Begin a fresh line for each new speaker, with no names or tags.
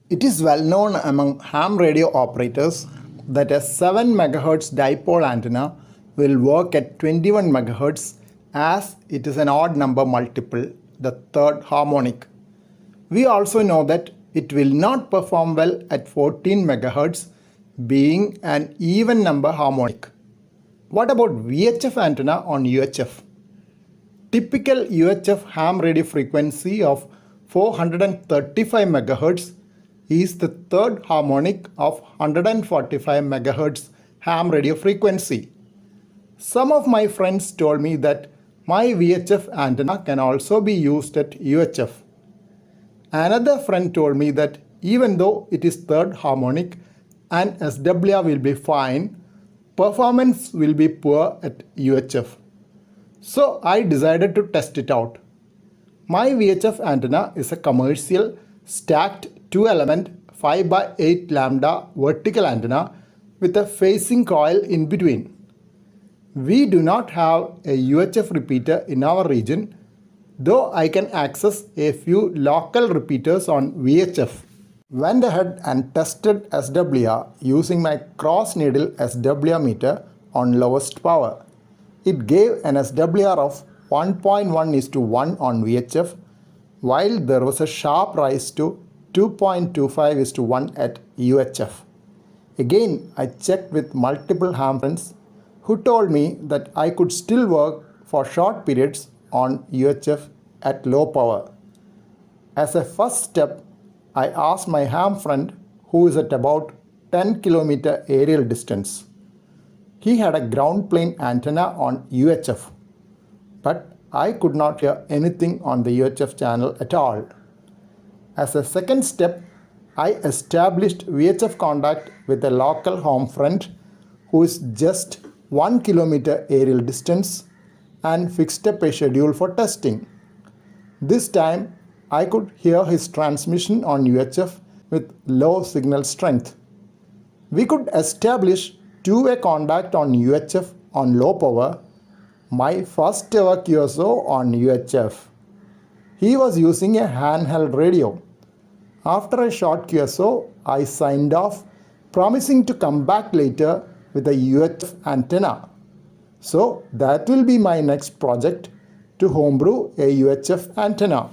It is well known among ham radio operators that a 7 MHz dipole antenna will work at 21 MHz as it is an odd number multiple, the third harmonic. We also know that it will not perform well at 14 MHz being an even number harmonic. What about VHF antenna on UHF? Typical UHF ham radio frequency of 435 MHz is the third harmonic of 145 MHz ham radio frequency. Some of my friends told me that my VHF antenna can also be used at UHF. Another friend told me that even though it is third harmonic and SWR will be fine, performance will be poor at UHF. So I decided to test it out. My VHF antenna is a commercial stacked 2-element 5x8 lambda vertical antenna with a phasing coil in between. We do not have a UHF repeater in our region, though I can access a few local repeaters on VHF. Went ahead and tested SWR using my cross needle SWR meter on lowest power. It gave an SWR of 1.1:1 on VHF, while there was a sharp rise to 2.25:1 at UHF. Again, I checked with multiple ham friends who told me that I could still work for short periods on UHF at low power. As a first step, I asked my ham friend who is at about 10 km aerial distance. He had a ground plane antenna on UHF, but I could not hear anything on the UHF channel at all. As a second step, I established VHF contact with a local home friend who is just 1 km aerial distance and fixed up a schedule for testing. This time, I could hear his transmission on UHF with low signal strength. We could establish two-way contact on UHF on low power, my first ever QSO on UHF. He was using a handheld radio. After a short QSO, I signed off, promising to come back later with a UHF antenna. So that will be my next project, to homebrew a UHF antenna.